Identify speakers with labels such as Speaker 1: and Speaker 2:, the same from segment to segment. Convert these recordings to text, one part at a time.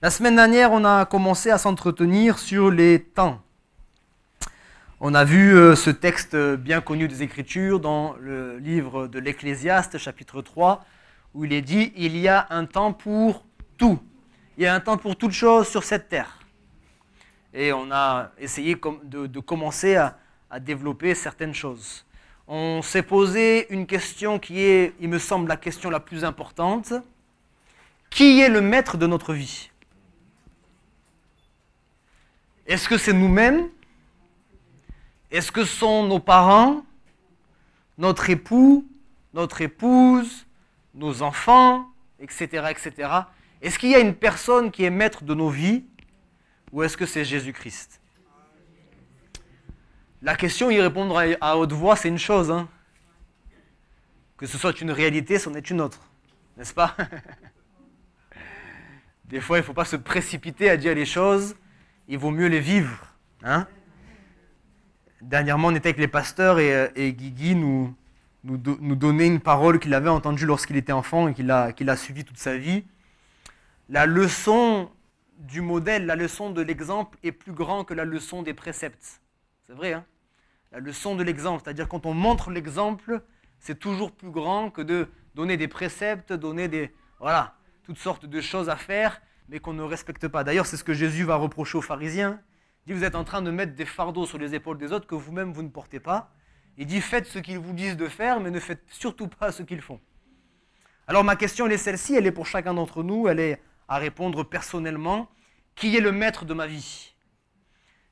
Speaker 1: La semaine dernière, on a commencé à s'entretenir sur les temps. On a vu ce texte bien connu des Écritures dans le livre de l'Ecclésiaste, chapitre 3, où il est dit « Il y a un temps pour tout. Il y a un temps pour toute chose sur cette terre. » Et on a essayé de commencer à développer certaines choses. On s'est posé une question qui est, il me semble, la question la plus importante. Qui est le maître de notre vie ? Est-ce que c'est nous-mêmes ? Est-ce que ce sont nos parents, notre époux, notre épouse, nos enfants, etc., etc. Est-ce qu'il y a une personne qui est maître de nos vies ou est-ce que c'est Jésus-Christ ? La question, y répondre à haute voix, c'est une chose. Hein. Que ce soit une réalité, c'en est une autre. N'est-ce pas ? Des fois, il ne faut pas se précipiter à dire les choses. Il vaut mieux les vivre. Hein ? Dernièrement, on était avec les pasteurs et Guigui nous donnait une parole qu'il avait entendue lorsqu'il était enfant et qu'il a suivie toute sa vie. La leçon du modèle, la leçon de l'exemple est plus grande que la leçon des préceptes. C'est vrai, hein ? La leçon de l'exemple, c'est-à-dire quand on montre l'exemple, c'est toujours plus grand que de donner des préceptes, donner toutes sortes de choses à faire, mais qu'on ne respecte pas. D'ailleurs, c'est ce que Jésus va reprocher aux pharisiens. Il dit, vous êtes en train de mettre des fardeaux sur les épaules des autres que vous-même, vous ne portez pas. Il dit, faites ce qu'ils vous disent de faire, mais ne faites surtout pas ce qu'ils font. Alors ma question, elle est celle-ci, elle est pour chacun d'entre nous, elle est à répondre personnellement. Qui est le maître de ma vie ?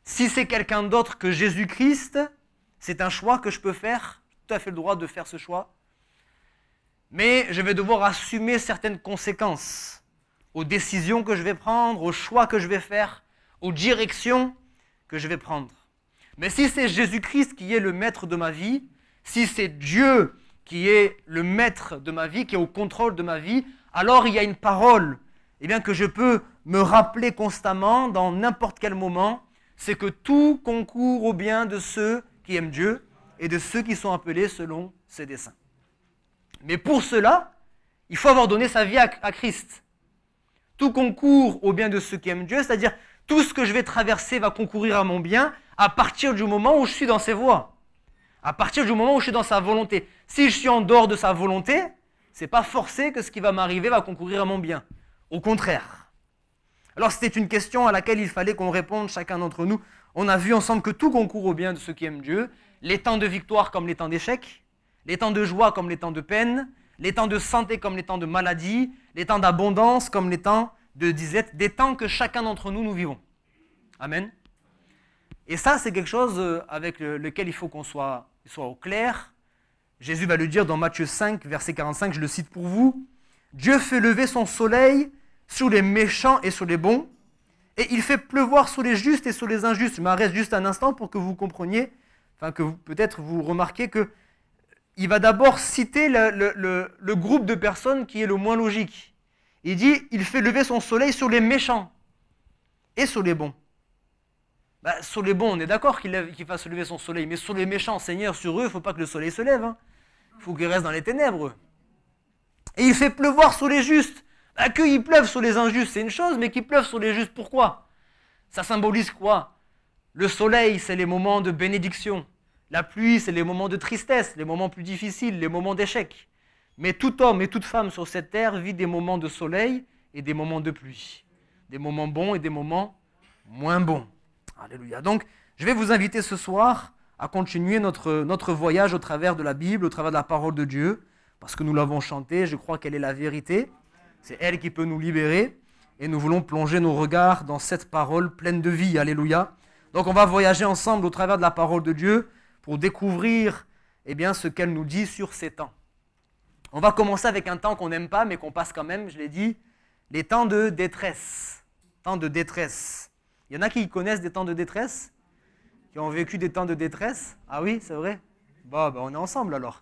Speaker 1: Si c'est quelqu'un d'autre que Jésus-Christ, c'est un choix que je peux faire, j'ai tout à fait le droit de faire ce choix. Mais je vais devoir assumer certaines conséquences aux décisions que je vais prendre, aux choix que je vais faire, aux directions que je vais prendre. Mais si c'est Jésus-Christ qui est le maître de ma vie, si c'est Dieu qui est le maître de ma vie, qui est au contrôle de ma vie, alors il y a une parole que je peux me rappeler constamment dans n'importe quel moment, c'est que tout concourt au bien de ceux qui aiment Dieu et de ceux qui sont appelés selon ses desseins. Mais pour cela, il faut avoir donné sa vie à Christ. Tout concourt au bien de ceux qui aiment Dieu, c'est-à-dire tout ce que je vais traverser va concourir à mon bien à partir du moment où je suis dans ses voies, à partir du moment où je suis dans sa volonté. Si je suis en dehors de sa volonté, c'est pas forcé que ce qui va m'arriver va concourir à mon bien. Au contraire. Alors c'était une question à laquelle il fallait qu'on réponde chacun d'entre nous. On a vu ensemble que tout concourt au bien de ceux qui aiment Dieu, les temps de victoire comme les temps d'échec, les temps de joie comme les temps de peine, les temps de santé comme les temps de maladie, les temps d'abondance comme les temps de disette, des temps que chacun d'entre nous vivons. Amen. Et ça, c'est quelque chose avec lequel il faut qu'on soit au clair. Jésus va le dire dans Matthieu 5, verset 45, je le cite pour vous. « Dieu fait lever son soleil sur les méchants et sur les bons, et il fait pleuvoir sur les justes et sur les injustes. » Je m'arrête juste un instant pour que vous compreniez, peut-être vous remarquez que il va d'abord citer le groupe de personnes qui est le moins logique. Il dit, il fait lever son soleil sur les méchants et sur les bons. Sur les bons, on est d'accord qu'il fasse lever son soleil, mais sur les méchants, Seigneur, sur eux, il ne faut pas que le soleil se lève. Il faut qu'ils restent dans les ténèbres. Et il fait pleuvoir sur les justes. Qu'il pleuve sur les injustes, c'est une chose, mais qu'il pleuve sur les justes, pourquoi ? Ça symbolise quoi ? Le soleil, c'est les moments de bénédiction. La pluie, c'est les moments de tristesse, les moments plus difficiles, les moments d'échec. Mais tout homme et toute femme sur cette terre vit des moments de soleil et des moments de pluie. Des moments bons et des moments moins bons. Alléluia. Donc, je vais vous inviter ce soir à continuer notre voyage au travers de la Bible, au travers de la parole de Dieu, parce que nous l'avons chantée, je crois qu'elle est la vérité. C'est elle qui peut nous libérer et nous voulons plonger nos regards dans cette parole pleine de vie. Alléluia. Donc, on va voyager ensemble au travers de la parole de Dieu pour découvrir ce qu'elle nous dit sur ces temps. On va commencer avec un temps qu'on n'aime pas, mais qu'on passe quand même, je l'ai dit, les temps de détresse. Temps de détresse. Il y en a qui connaissent des temps de détresse ? Qui ont vécu des temps de détresse ? Ah oui, c'est vrai ? Bon, on est ensemble alors.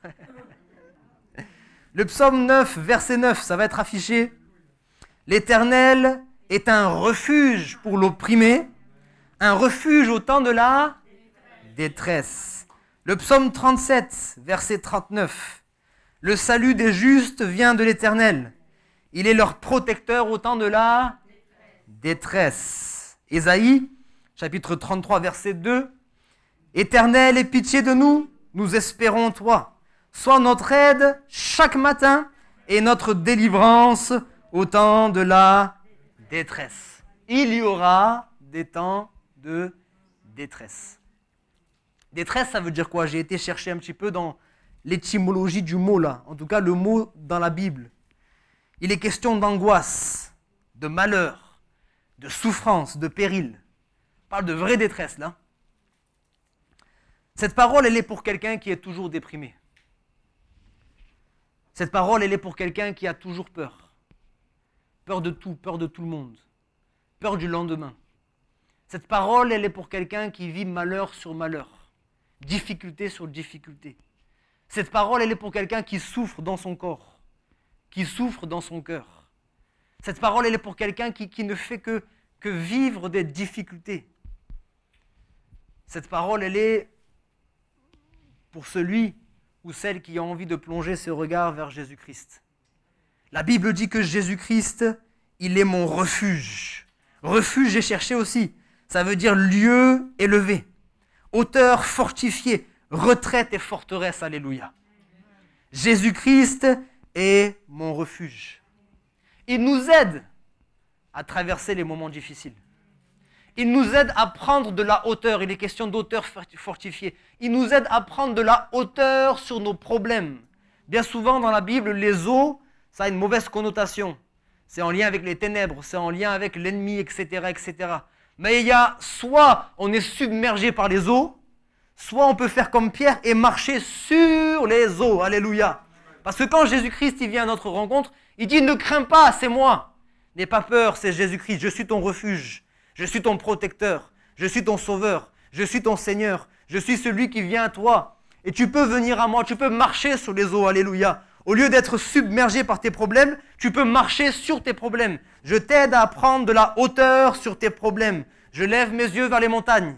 Speaker 1: Le psaume 9, verset 9, ça va être affiché. « L'Éternel est un refuge pour l'opprimé, un refuge au temps de la détresse. » Le psaume 37, verset 39. « Le salut des justes vient de l'Éternel. Il est leur protecteur au temps de la détresse. Ésaïe, chapitre 33, verset 2. Éternel, aie pitié de nous, nous espérons toi. Sois notre aide chaque matin et notre délivrance au temps de la détresse. Il y aura des temps de détresse. Détresse, ça veut dire quoi? J'ai été chercher un petit peu dans l'étymologie du mot là, en tout cas le mot dans la Bible. Il est question d'angoisse, de malheur, de souffrance, de péril. On parle de vraie détresse là. Cette parole, elle est pour quelqu'un qui est toujours déprimé. Cette parole, elle est pour quelqu'un qui a toujours peur. Peur de tout le monde. Peur du lendemain. Cette parole, elle est pour quelqu'un qui vit malheur sur malheur. Difficulté sur difficulté. Cette parole, elle est pour quelqu'un qui souffre dans son corps, qui souffre dans son cœur. Cette parole, elle est pour quelqu'un qui ne fait que vivre des difficultés. Cette parole, elle est pour celui ou celle qui a envie de plonger ses regards vers Jésus-Christ. La Bible dit que Jésus-Christ, il est mon refuge. Refuge, j'ai cherché aussi. Ça veut dire lieu élevé, hauteur fortifiée, retraite et forteresse. Alléluia. Jésus-Christ est mon refuge. Il nous aide à traverser les moments difficiles. Il nous aide à prendre de la hauteur. Il est question d'auteur fortifiée. Il nous aide à prendre de la hauteur sur nos problèmes. Bien souvent dans la Bible, les eaux, ça a une mauvaise connotation. C'est en lien avec les ténèbres, c'est en lien avec l'ennemi, etc., etc. Mais il y a soit on est submergé par les eaux, soit on peut faire comme Pierre et marcher sur les eaux. Alléluia. Parce que quand Jésus-Christ il vient à notre rencontre, il dit « Ne crains pas, c'est moi. N'aie pas peur, c'est Jésus-Christ. Je suis ton refuge. Je suis ton protecteur. Je suis ton sauveur. Je suis ton Seigneur. Je suis celui qui vient à toi. Et tu peux venir à moi. Tu peux marcher sur les eaux. Alléluia. Au lieu d'être submergé par tes problèmes, tu peux marcher sur tes problèmes. Je t'aide à prendre de la hauteur sur tes problèmes. Je lève mes yeux vers les montagnes.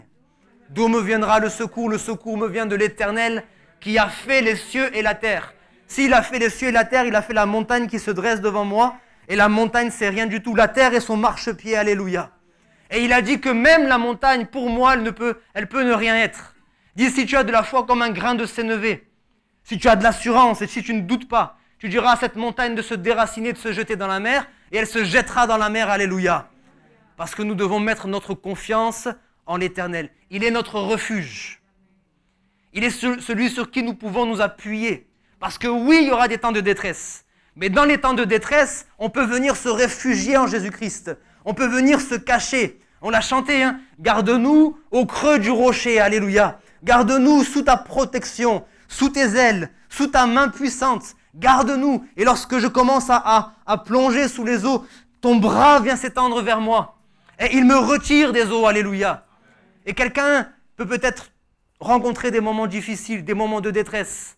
Speaker 1: D'où me viendra le secours? Le secours me vient de l'Éternel qui a fait les cieux et la terre. S'il a fait les cieux et la terre, il a fait la montagne qui se dresse devant moi. Et la montagne, c'est rien du tout. La terre est son marchepied. Alléluia. Et il a dit que même la montagne, pour moi, elle peut ne rien être. Il dit, si tu as de la foi comme un grain de sénévé, si tu as de l'assurance et si tu ne doutes pas, tu diras à cette montagne de se déraciner, de se jeter dans la mer, et elle se jettera dans la mer. Alléluia. Parce que nous devons mettre notre confiance en l'Éternel. Il est notre refuge. Il est celui sur qui nous pouvons nous appuyer. Parce que oui, il y aura des temps de détresse. Mais dans les temps de détresse, on peut venir se réfugier en Jésus-Christ. On peut venir se cacher. On l'a chanté, hein. Garde-nous au creux du rocher. Alléluia. Garde-nous sous ta protection, sous tes ailes, sous ta main puissante. Garde-nous. Et lorsque je commence à plonger sous les eaux, ton bras vient s'étendre vers moi. Et il me retire des eaux. Alléluia. Et quelqu'un peut peut-être rencontrer des moments difficiles, des moments de détresse.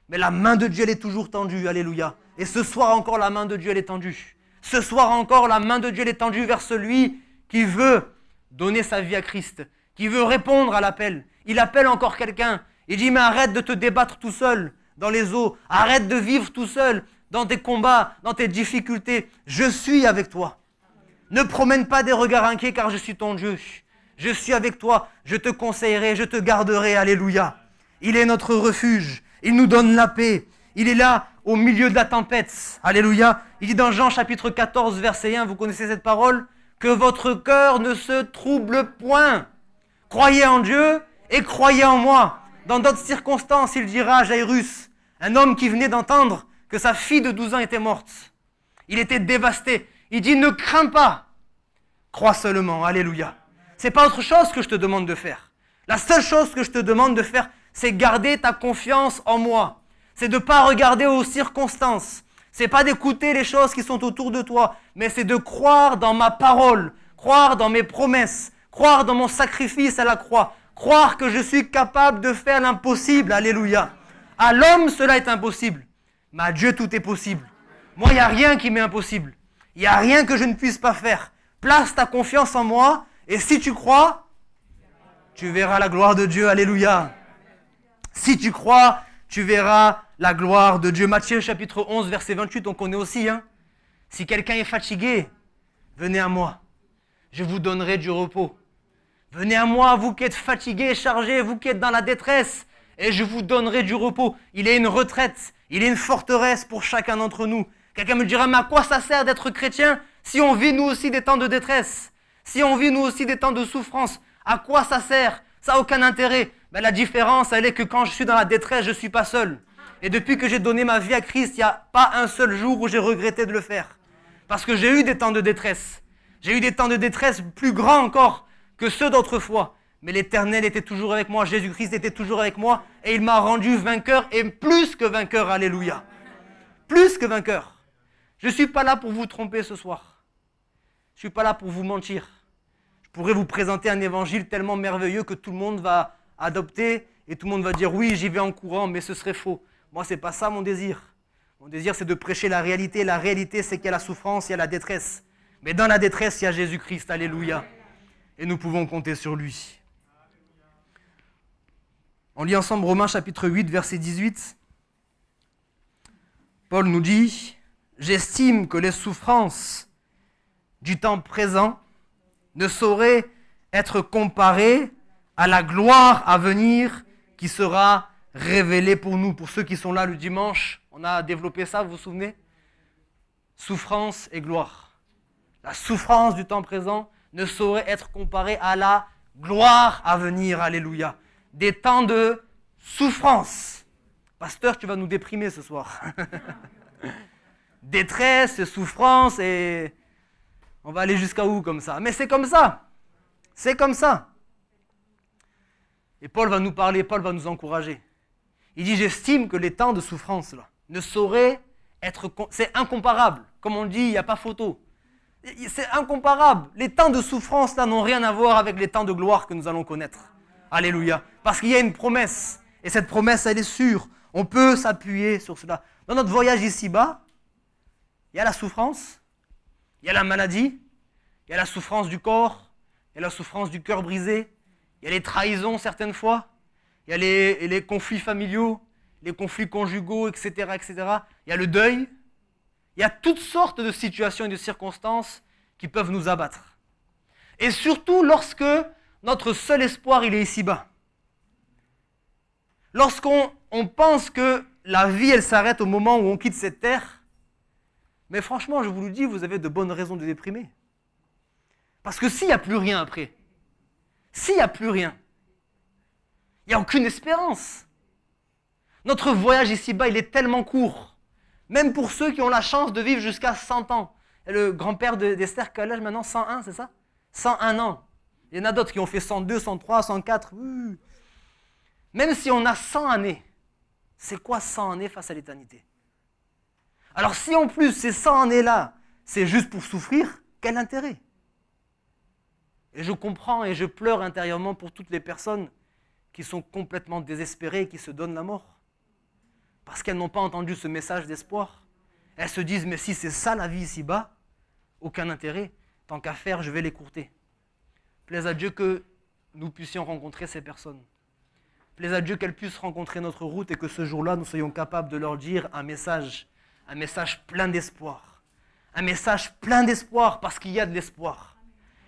Speaker 1: Mais la main de Dieu, elle est toujours tendue. Alléluia. Et ce soir encore, la main de Dieu, elle est tendue. Ce soir encore, la main de Dieu, elle est tendue vers celui qui veut donner sa vie à Christ, qui veut répondre à l'appel. Il appelle encore quelqu'un. Il dit, mais arrête de te débattre tout seul dans les eaux. Arrête de vivre tout seul dans tes combats, dans tes difficultés. Je suis avec toi. Ne promène pas des regards inquiets car je suis ton Dieu. Je suis avec toi. Je te conseillerai, je te garderai. Alléluia. Il est notre refuge. Il nous donne la paix. Il est là au milieu de la tempête. Alléluia. Il dit dans Jean chapitre 14, verset 1, vous connaissez cette parole, que votre cœur ne se trouble point. Croyez en Dieu et croyez en moi. Dans d'autres circonstances, il dira à Jairus, un homme qui venait d'entendre que sa fille de 12 ans était morte. Il était dévasté. Il dit, ne crains pas. Crois seulement. Alléluia. C'est pas autre chose que je te demande de faire. La seule chose que je te demande de faire, c'est garder ta confiance en moi. C'est de ne pas regarder aux circonstances. C'est pas d'écouter les choses qui sont autour de toi, mais c'est de croire dans ma parole, croire dans mes promesses, croire dans mon sacrifice à la croix, croire que je suis capable de faire l'impossible. Alléluia. À l'homme, cela est impossible, mais à Dieu, tout est possible. Moi, il n'y a rien qui m'est impossible. Il n'y a rien que je ne puisse pas faire. Place ta confiance en moi, et si tu crois, tu verras la gloire de Dieu. Alléluia. Si tu crois, tu verras la gloire de Dieu. Matthieu chapitre 11, verset 28, on connaît aussi. Si quelqu'un est fatigué, venez à moi. je vous donnerai du repos. Venez à moi, vous qui êtes fatigués, chargés, vous qui êtes dans la détresse, et je vous donnerai du repos. Il est une retraite, il est une forteresse pour chacun d'entre nous. Quelqu'un me dira, mais à quoi ça sert d'être chrétien si on vit nous aussi des temps de détresse, si on vit nous aussi des temps de souffrance? À quoi ça sert? Ça n'a aucun intérêt. Ben, la différence, elle est que quand je suis dans la détresse, je ne suis pas seul. Et depuis que j'ai donné ma vie à Christ, il n'y a pas un seul jour où j'ai regretté de le faire. Parce que j'ai eu des temps de détresse. J'ai eu des temps de détresse plus grands encore que ceux d'autrefois. Mais l'Éternel était toujours avec moi, Jésus-Christ était toujours avec moi, et il m'a rendu vainqueur, et plus que vainqueur, alléluia. Plus que vainqueur. Je ne suis pas là pour vous tromper ce soir. Je ne suis pas là pour vous mentir. Je pourrais vous présenter un évangile tellement merveilleux que tout le monde va adopter, et tout le monde va dire, oui, j'y vais en courant, mais ce serait faux. Moi, ce n'est pas ça mon désir. Mon désir, c'est de prêcher la réalité. La réalité, c'est qu'il y a la souffrance, il y a la détresse. Mais dans la détresse, il y a Jésus-Christ, alléluia. Et nous pouvons compter sur lui. On lit ensemble Romains chapitre 8, verset 18. Paul nous dit, « J'estime que les souffrances du temps présent ne sauraient être comparées à la gloire à venir qui sera révélée pour nous. » Pour ceux qui sont là le dimanche, on a développé ça, vous vous souvenez? Souffrance et gloire. La souffrance du temps présent ne saurait être comparée à la gloire à venir. Alléluia. Des temps de souffrance. Pasteur, tu vas nous déprimer ce soir. Détresse, souffrance, et on va aller jusqu'à où comme ça? Mais c'est comme ça. C'est comme ça. Et Paul va nous parler, Paul va nous encourager. Il dit, j'estime que les temps de souffrance là, ne sauraient être... C'est incomparable. Comme on dit, il n'y a pas photo. C'est incomparable. Les temps de souffrance là n'ont rien à voir avec les temps de gloire que nous allons connaître. Alléluia. Parce qu'il y a une promesse. Et cette promesse, elle est sûre. On peut s'appuyer sur cela. Dans notre voyage ici-bas, il y a la souffrance, il y a la maladie, il y a la souffrance du corps, il y a la souffrance du cœur brisé, il y a les trahisons certaines fois, il y a les conflits familiaux, les conflits conjugaux, etc., etc. Il y a le deuil. Il y a toutes sortes de situations et de circonstances qui peuvent nous abattre. Et surtout lorsque notre seul espoir, il est ici-bas. Lorsqu'on pense que la vie, elle s'arrête au moment où on quitte cette terre, mais franchement, je vous le dis, vous avez de bonnes raisons de déprimer. Parce que s'il n'y a plus rien après, s'il n'y a plus rien, il n'y a aucune espérance. Notre voyage ici-bas, il est tellement court. Même pour ceux qui ont la chance de vivre jusqu'à 100 ans. Et le grand-père d'Esther, quel âge maintenant? 101, c'est ça? 101 ans. Il y en a d'autres qui ont fait 102, 103, 104. Même si on a 100 années, c'est quoi 100 années face à l'éternité? Alors si en plus ces 100 années-là, c'est juste pour souffrir, quel intérêt? Et je comprends et je pleure intérieurement pour toutes les personnes qui sont complètement désespérées et qui se donnent la mort. Parce qu'elles n'ont pas entendu ce message d'espoir. Elles se disent, mais si c'est ça la vie ici-bas, aucun intérêt. Tant qu'à faire, je vais l'écourter. Plaise à Dieu que nous puissions rencontrer ces personnes. Plaise à Dieu qu'elles puissent rencontrer notre route et que ce jour-là, nous soyons capables de leur dire un message plein d'espoir. Un message plein d'espoir parce qu'il y a de l'espoir.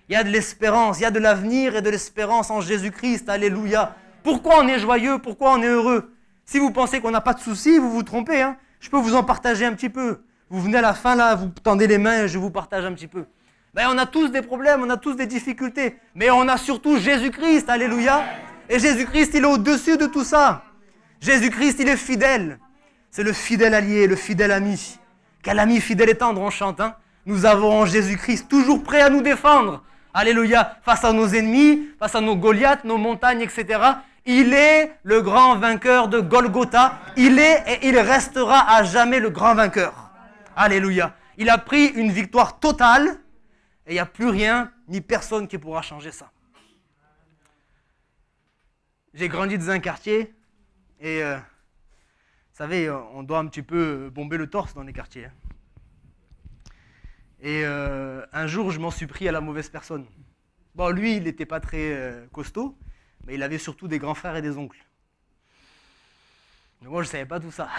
Speaker 1: Il y a de l'espérance, il y a de l'avenir et de l'espérance en Jésus-Christ. Alléluia. Pourquoi on est joyeux? Pourquoi on est heureux? Si vous pensez qu'on n'a pas de soucis, vous vous trompez. Hein. Je peux vous en partager un petit peu. Vous venez à la fin, là, vous tendez les mains et je vous partage un petit peu. Ben, on a tous des problèmes, on a tous des difficultés. Mais on a surtout Jésus-Christ, alléluia. Et Jésus-Christ, il est au-dessus de tout ça. Jésus-Christ, il est fidèle. C'est le fidèle allié, le fidèle ami. Quel ami fidèle et tendre, on chante. Hein. Nous avons Jésus-Christ, toujours prêt à nous défendre. Alléluia. Face à nos ennemis, face à nos Goliaths, nos montagnes, etc. Il est le grand vainqueur de Golgotha. Il est et il restera à jamais le grand vainqueur. Alléluia. Il a pris une victoire totale et il n'y a plus rien ni personne qui pourra changer ça. J'ai grandi dans un quartier et vous savez, on doit un petit peu bomber le torse dans les quartiers. Hein. Et un jour, je m'en suis pris à la mauvaise personne. Bon, lui, il n'était pas très costaud. Mais il avait surtout des grands frères et des oncles. Mais moi, je ne savais pas tout ça.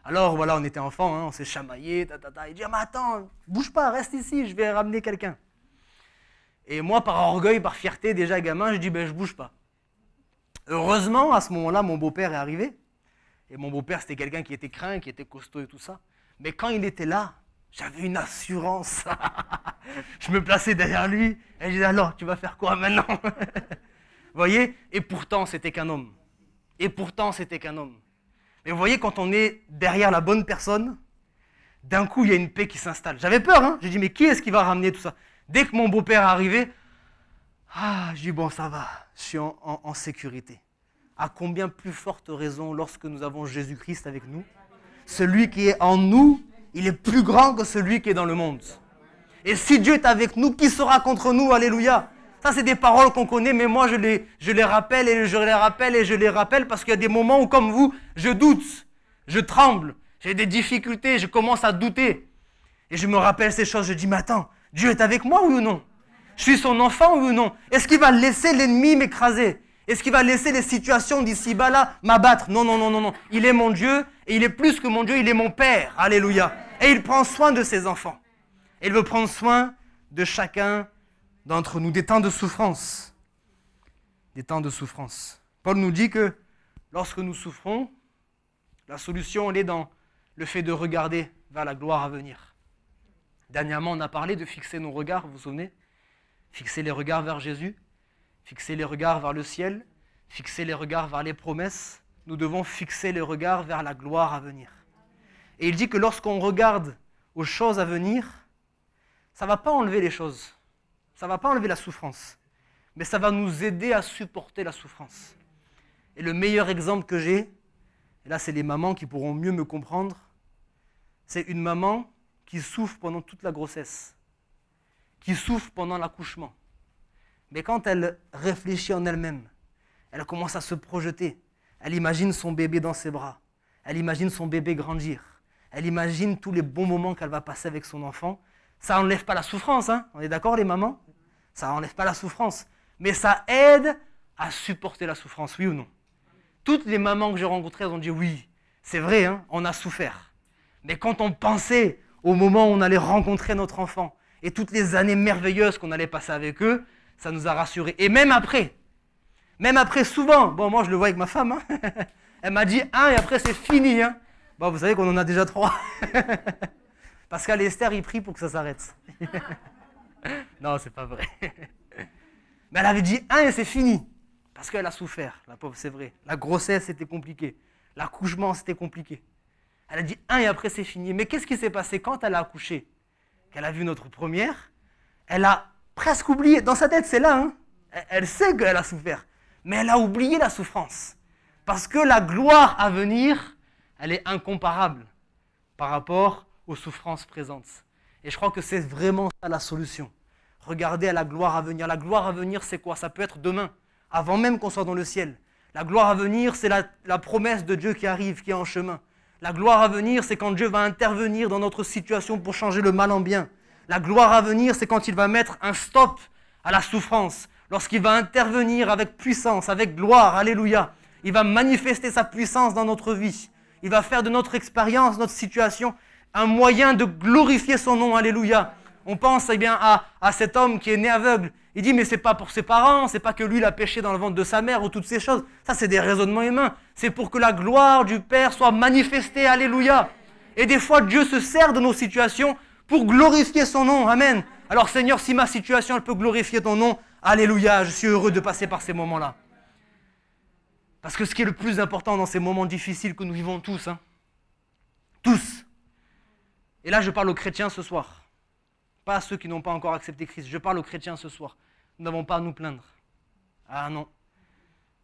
Speaker 1: Alors, voilà, on était enfants, hein, on s'est chamaillé, Il dit, ah, mais attends, bouge pas, reste ici, je vais ramener quelqu'un. Et moi, par orgueil, par fierté, déjà gamin, je dis, ben je bouge pas. Heureusement, à ce moment-là, mon beau-père est arrivé. Et mon beau-père, c'était quelqu'un qui était craint, qui était costaud et tout ça. Mais quand il était là, j'avais une assurance. Je me plaçais derrière lui et je disais, alors, tu vas faire quoi maintenant? Vous voyez? Et pourtant, c'était qu'un homme. Et pourtant, c'était qu'un homme. Mais vous voyez, quand on est derrière la bonne personne, d'un coup, il y a une paix qui s'installe. J'avais peur, hein? J'ai dit, mais qui est-ce qui va ramener tout ça? Dès que mon beau-père est arrivé, je dis, bon, ça va, je suis en sécurité. À combien plus forte raison lorsque nous avons Jésus-Christ avec nous? Celui qui est en nous, il est plus grand que celui qui est dans le monde. Et si Dieu est avec nous, qui sera contre nous? Alléluia. Ça, c'est des paroles qu'on connaît, mais moi, je les rappelle et je les rappelle et je les rappelle parce qu'il y a des moments où, comme vous, je doute, je tremble, j'ai des difficultés, je commence à douter. Et je me rappelle ces choses, je dis, mais attends, Dieu est avec moi, oui ou non? Je suis son enfant, oui ou non? Est-ce qu'il va laisser l'ennemi m'écraser? Est-ce qu'il va laisser les situations d'ici-bas là m'abattre? Non, non, non, non, non. Il est mon Dieu et il est plus que mon Dieu, il est mon Père. Alléluia. Et il prend soin de ses enfants. Et il veut prendre soin de chacun d'entre nous. Des temps de souffrance. Des temps de souffrance. Paul nous dit que lorsque nous souffrons, la solution elle est dans le fait de regarder vers la gloire à venir. Dernièrement, on a parlé de fixer nos regards, vous vous souvenez? Fixer les regards vers Jésus, fixer les regards vers le ciel, fixer les regards vers les promesses. Nous devons fixer les regards vers la gloire à venir. Et il dit que lorsqu'on regarde aux choses à venir, ça ne va pas enlever les choses, ça ne va pas enlever la souffrance, mais ça va nous aider à supporter la souffrance. Et le meilleur exemple que j'ai, et là c'est les mamans qui pourront mieux me comprendre, c'est une maman qui souffre pendant toute la grossesse, qui souffre pendant l'accouchement. Mais quand elle réfléchit en elle-même, elle commence à se projeter. Elle imagine son bébé dans ses bras. Elle imagine son bébé grandir. Elle imagine tous les bons moments qu'elle va passer avec son enfant. Ça n'enlève pas la souffrance, hein? On est d'accord les mamans? Ça n'enlève pas la souffrance. Mais ça aide à supporter la souffrance, oui ou non? Toutes les mamans que j'ai rencontrées, elles ont dit oui, c'est vrai, hein, on a souffert. Mais quand on pensait au moment où on allait rencontrer notre enfant et toutes les années merveilleuses qu'on allait passer avec eux, ça nous a rassurés. Et même après souvent, bon moi je le vois avec ma femme, hein, elle m'a dit et après c'est fini. Hein. Bon, vous savez qu'on en a déjà 3. Pascal et Esther, ils prient pour que ça s'arrête. Non, c'est pas vrai. Mais elle avait dit et c'est fini. Parce qu'elle a souffert, la pauvre, c'est vrai. La grossesse, c'était compliqué. L'accouchement, c'était compliqué. Elle a dit et après c'est fini. Mais qu'est-ce qui s'est passé quand elle a accouché? Qu'elle a vu notre première, elle a presque oublié. Dans sa tête, c'est là. Hein. Elle sait qu'elle a souffert. Mais elle a oublié la souffrance. Parce que la gloire à venir, elle est incomparable par rapport aux souffrances présentes. Et je crois que c'est vraiment ça la solution. Regardez à la gloire à venir. La gloire à venir, c'est quoi? Ça peut être demain, avant même qu'on soit dans le ciel. La gloire à venir, c'est la promesse de Dieu qui arrive, qui est en chemin. La gloire à venir, c'est quand Dieu va intervenir dans notre situation pour changer le mal en bien. La gloire à venir, c'est quand il va mettre un stop à la souffrance. Lorsqu'il va intervenir avec puissance, avec gloire, alléluia. Il va manifester sa puissance dans notre vie. Il va faire de notre expérience, notre situation, un moyen de glorifier son nom, alléluia. On pense bien à cet homme qui est né aveugle. Il dit, mais c'est pas pour ses parents, c'est pas que lui il a péché dans le ventre de sa mère ou toutes ces choses. Ça, c'est des raisonnements humains. C'est pour que la gloire du Père soit manifestée, alléluia. Et des fois, Dieu se sert de nos situations pour glorifier son nom, amen. Alors Seigneur, si ma situation, elle peut glorifier ton nom, alléluia, je suis heureux de passer par ces moments-là. Parce que ce qui est le plus important dans ces moments difficiles que nous vivons tous, hein, tous, et là je parle aux chrétiens ce soir, pas à ceux qui n'ont pas encore accepté Christ, je parle aux chrétiens ce soir, nous n'avons pas à nous plaindre. Ah non,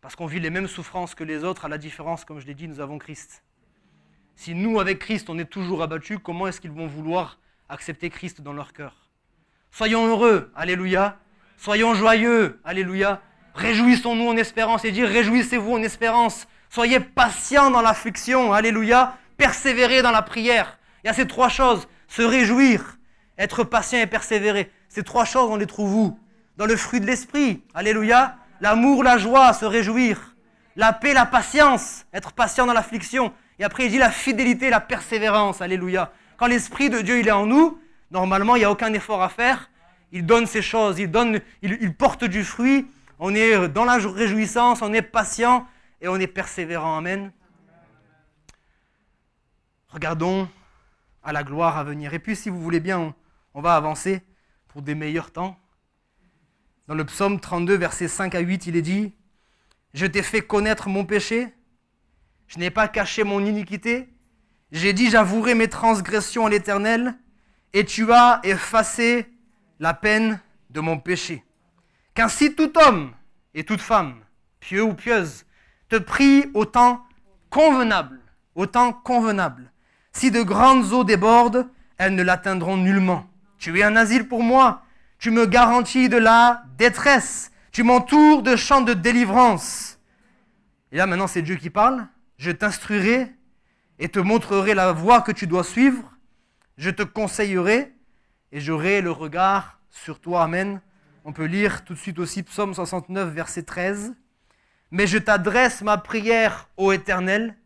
Speaker 1: parce qu'on vit les mêmes souffrances que les autres, à la différence, comme je l'ai dit, nous avons Christ. Si nous, avec Christ, on est toujours abattus, comment est-ce qu'ils vont vouloir accepter Christ dans leur cœur? Soyons heureux, alléluia. Soyons joyeux, alléluia. Réjouissons-nous en espérance et dire réjouissez-vous en espérance. Soyez patients dans l'affliction, alléluia. Persévérez dans la prière. Il y a ces 3 choses, se réjouir, être patient et persévérer. Ces 3 choses, on les trouve où? Dans le fruit de l'esprit, alléluia. L'amour, la joie, se réjouir. La paix, la patience, être patient dans l'affliction. Et après, il dit la fidélité, la persévérance, alléluia. Quand l'Esprit de Dieu il est en nous, normalement, il n'y a aucun effort à faire. Il donne ces choses, il porte du fruit. On est dans la réjouissance, on est patient et on est persévérant. Amen. Regardons à la gloire à venir. Et puis, si vous voulez bien, on va avancer pour des meilleurs temps. Dans le psaume 32, versets 5 à 8, il est dit « Je t'ai fait connaître mon péché, je n'ai pas caché mon iniquité, j'ai dit j'avouerai mes transgressions à l'Éternel, et tu as effacé la peine de mon péché. Qu'ainsi tout homme et toute femme, pieux ou pieuse, te prie au temps convenable, Si de grandes eaux débordent, elles ne l'atteindront nullement. Tu es un asile pour moi, tu me garantis de la détresse, tu m'entoures de chants de délivrance. » Et là maintenant c'est Dieu qui parle. « Je t'instruirai et te montrerai la voie que tu dois suivre. Je te conseillerai et j'aurai le regard sur toi. » Amen. On peut lire tout de suite aussi Psaume 69, verset 13. « Mais je t'adresse ma prière, ô Éternel,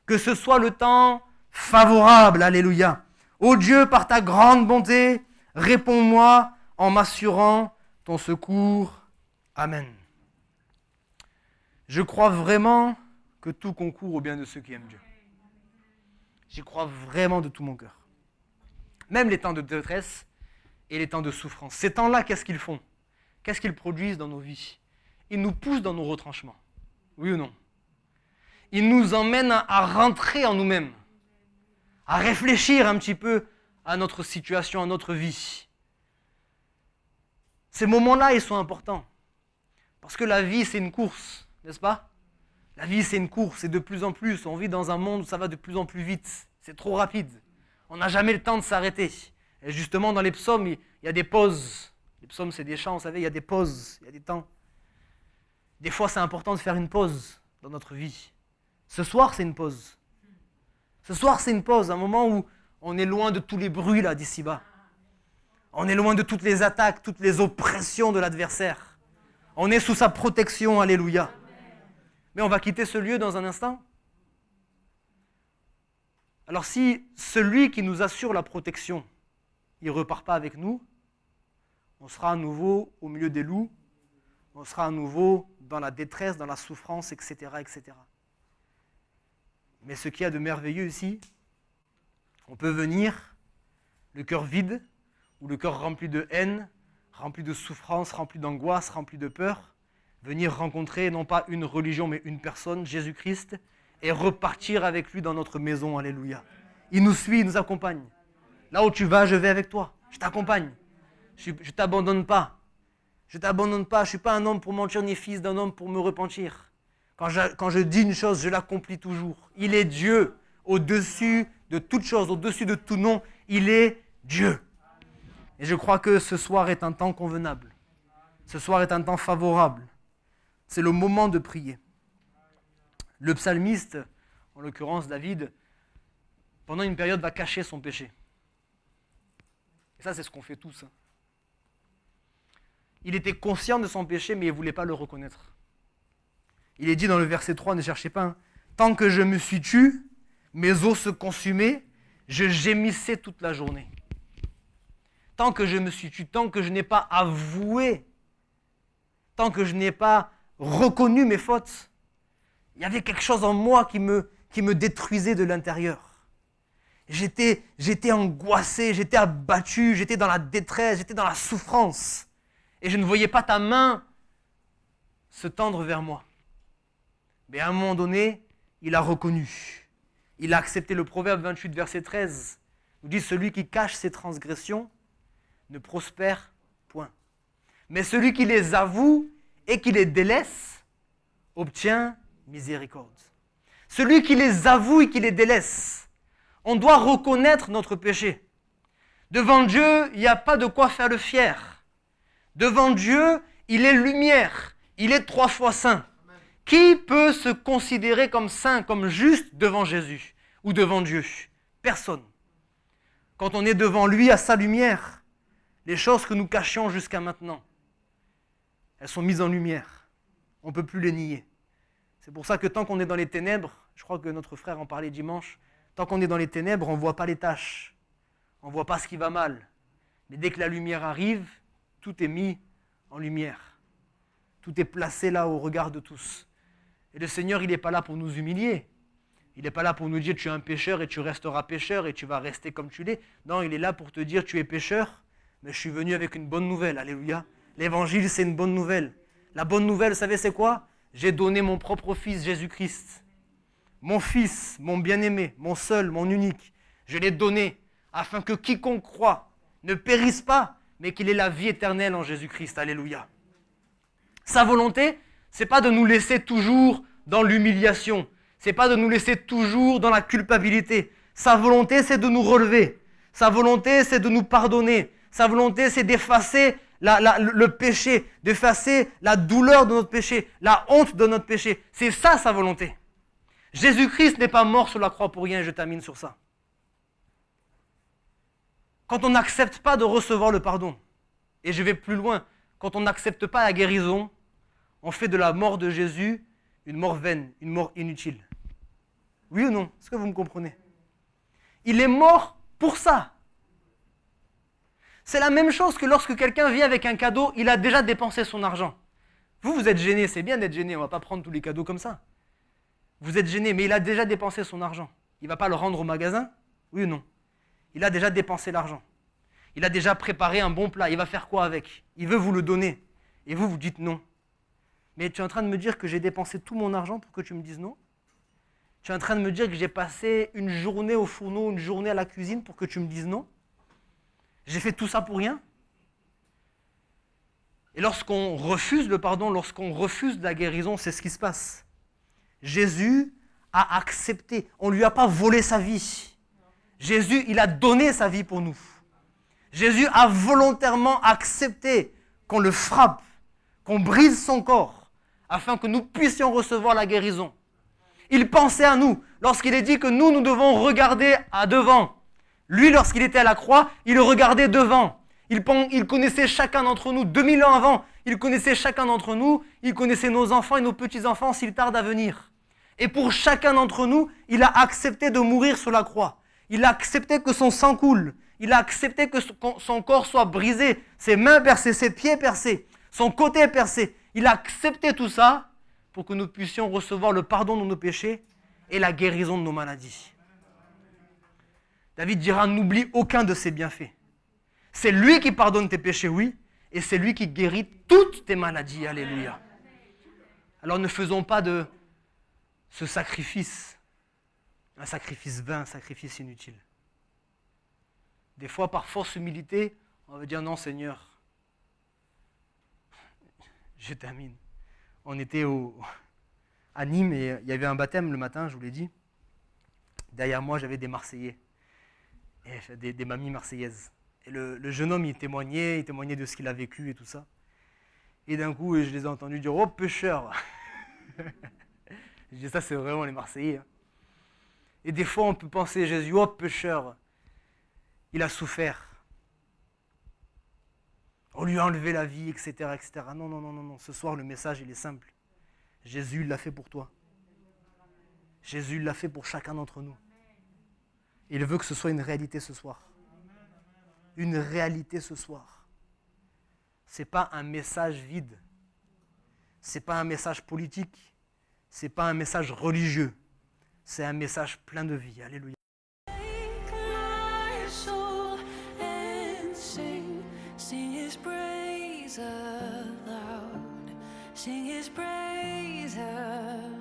Speaker 1: que ce soit le temps favorable. » Alléluia. « Ô Dieu, par ta grande bonté, réponds-moi en m'assurant ton secours. » Amen. Je crois vraiment que tout concourt au bien de ceux qui aiment Dieu. J'y crois vraiment de tout mon cœur. Même les temps de détresse et les temps de souffrance. Ces temps-là, qu'est-ce qu'ils font? Qu'est-ce qu'ils produisent dans nos vies? Ils nous poussent dans nos retranchements. Oui ou non? Ils nous emmènent à rentrer en nous-mêmes, à réfléchir un petit peu à notre situation, à notre vie. Ces moments-là, ils sont importants. Parce que la vie, c'est une course, n'est-ce pas? La vie, c'est une course, et de plus en plus, on vit dans un monde où ça va de plus en plus vite. C'est trop rapide. On n'a jamais le temps de s'arrêter. Et justement, dans les psaumes, il y a des pauses. Les psaumes, c'est des chants, vous savez, il y a des pauses, il y a des temps. Des fois, c'est important de faire une pause dans notre vie. Ce soir, c'est une pause. Ce soir, c'est une pause, un moment où on est loin de tous les bruits là d'ici-bas. On est loin de toutes les attaques, toutes les oppressions de l'adversaire. On est sous sa protection, alléluia. Mais on va quitter ce lieu dans un instant. Alors si celui qui nous assure la protection, il ne repart pas avec nous, on sera à nouveau au milieu des loups, on sera à nouveau dans la détresse, dans la souffrance, etc., etc. Mais ce qu'il y a de merveilleux ici, on peut venir, le cœur vide, ou le cœur rempli de haine, rempli de souffrance, rempli d'angoisse, rempli de peur, venir rencontrer non pas une religion, mais une personne, Jésus-Christ, et repartir avec lui dans notre maison, alléluia. Il nous suit, il nous accompagne. Là où tu vas, je vais avec toi, je t'accompagne. Je ne t'abandonne pas. Je ne t'abandonne pas, je ne suis pas un homme pour mentir, ni fils d'un homme pour me repentir. Quand je dis une chose, je l'accomplis toujours. Il est Dieu, au-dessus de toute chose, au-dessus de tout nom, il est Dieu. Et je crois que ce soir est un temps convenable. Ce soir est un temps favorable. C'est le moment de prier. Le psalmiste, en l'occurrence David, pendant une période va cacher son péché. Et ça, c'est ce qu'on fait tous. Il était conscient de son péché, mais il ne voulait pas le reconnaître. Il est dit dans le verset 3, ne cherchez pas, tant que je me suis tu, mes os se consumaient, je gémissais toute la journée. Tant que je me suis tu, tant que je n'ai pas avoué, tant que je n'ai pas reconnu mes fautes, il y avait quelque chose en moi qui me détruisait de l'intérieur. J'étais angoissé, j'étais abattu, j'étais dans la détresse, j'étais dans la souffrance. Et je ne voyais pas ta main se tendre vers moi. Mais à un moment donné, il a reconnu. Il a accepté le proverbe 28, verset 13. Il nous dit, celui qui cache ses transgressions ne prospère point. Mais celui qui les avoue et qui les délaisse obtient miséricorde. Celui qui les avoue et qui les délaisse, on doit reconnaître notre péché. Devant Dieu, il n'y a pas de quoi faire le fier. Devant Dieu, il est lumière, il est 3 fois saint. Qui peut se considérer comme saint, comme juste devant Jésus ou devant Dieu? Personne. Quand on est devant lui à sa lumière, les choses que nous cachions jusqu'à maintenant, elles sont mises en lumière. On ne peut plus les nier. C'est pour ça que tant qu'on est dans les ténèbres, je crois que notre frère en parlait dimanche, tant qu'on est dans les ténèbres, on ne voit pas les taches. On ne voit pas ce qui va mal. Mais dès que la lumière arrive, tout est mis en lumière. Tout est placé là au regard de tous. Et le Seigneur, il n'est pas là pour nous humilier. Il n'est pas là pour nous dire tu es un pécheur et tu resteras pécheur et tu vas rester comme tu l'es. Non, il est là pour te dire tu es pécheur, mais je suis venu avec une bonne nouvelle. Alléluia. L'évangile, c'est une bonne nouvelle. La bonne nouvelle, vous savez, c'est quoi? J'ai donné mon propre fils, Jésus-Christ. Mon fils, mon bien-aimé, mon seul, mon unique. Je l'ai donné afin que quiconque croit ne périsse pas, mais qu'il ait la vie éternelle en Jésus-Christ. Alléluia. Sa volonté, c'est pas de nous laisser toujours dans l'humiliation. C'est pas de nous laisser toujours dans la culpabilité. Sa volonté, c'est de nous relever. Sa volonté, c'est de nous pardonner. Sa volonté, c'est d'effacer le péché, d'effacer la douleur de notre péché, la honte de notre péché. C'est ça sa volonté. Jésus-Christ n'est pas mort sur la croix pour rien, je termine sur ça. Quand on n'accepte pas de recevoir le pardon, et je vais plus loin, quand on n'accepte pas la guérison, on fait de la mort de Jésus une mort vaine, une mort inutile. Oui ou non? Est-ce que vous me comprenez? Il est mort pour ça. C'est la même chose que lorsque quelqu'un vient avec un cadeau, il a déjà dépensé son argent. Vous êtes gêné, c'est bien d'être gêné, on ne va pas prendre tous les cadeaux comme ça. Vous êtes gêné, mais il a déjà dépensé son argent. Il ne va pas le rendre au magasin? Oui ou non? Il a déjà dépensé l'argent. Il a déjà préparé un bon plat. Il va faire quoi avec? Il veut vous le donner. Et vous, vous dites non. Mais tu es en train de me dire que j'ai dépensé tout mon argent pour que tu me dises non? Tu es en train de me dire que j'ai passé une journée au fourneau, une journée à la cuisine pour que tu me dises non? J'ai fait tout ça pour rien? Et lorsqu'on refuse le pardon, lorsqu'on refuse la guérison, c'est ce qui se passe. Jésus a accepté. On ne lui a pas volé sa vie. Jésus, il a donné sa vie pour nous. Jésus a volontairement accepté qu'on le frappe, qu'on brise son corps, afin que nous puissions recevoir la guérison. Il pensait à nous. Lorsqu'il est dit que nous devons regarder à devant. Lui, lorsqu'il était à la croix, il regardait devant. Il connaissait chacun d'entre nous. 2000 ans avant, il connaissait chacun d'entre nous. Il connaissait nos enfants et nos petits-enfants s'ils tardent à venir. Et pour chacun d'entre nous, il a accepté de mourir sur la croix. Il a accepté que son sang coule. Il a accepté que son corps soit brisé, ses mains percées, ses pieds percés, son côté percé. Il a accepté tout ça pour que nous puissions recevoir le pardon de nos péchés et la guérison de nos maladies. David dira, n'oublie aucun de ses bienfaits. C'est lui qui pardonne tes péchés, oui, et c'est lui qui guérit toutes tes maladies. Alléluia. Alors ne faisons pas de ce sacrifice un sacrifice vain, un sacrifice inutile. Des fois, par force humilité, on va dire non, Seigneur. Je termine. On était à Nîmes et il y avait un baptême le matin, je vous l'ai dit. Derrière moi, j'avais des Marseillais, et des mamies marseillaises. Et le jeune homme, il témoignait de ce qu'il a vécu et tout ça. Et d'un coup, je les ai entendus dire « Oh, pécheur !» Je dis ça, c'est vraiment les Marseillais. Hein. Et des fois, on peut penser Jésus « Oh, pécheur !» Il a souffert. On lui a enlevé la vie, etc., etc. Non, non, non, non, non. Ce soir, le message, il est simple. Jésus l'a fait pour toi. Jésus l'a fait pour chacun d'entre nous. Il veut que ce soit une réalité ce soir. Une réalité ce soir. Ce n'est pas un message vide. Ce n'est pas un message politique. Ce n'est pas un message religieux. C'est un message plein de vie. Alléluia.
Speaker 2: Sing his praise aloud. Sing his praise aloud.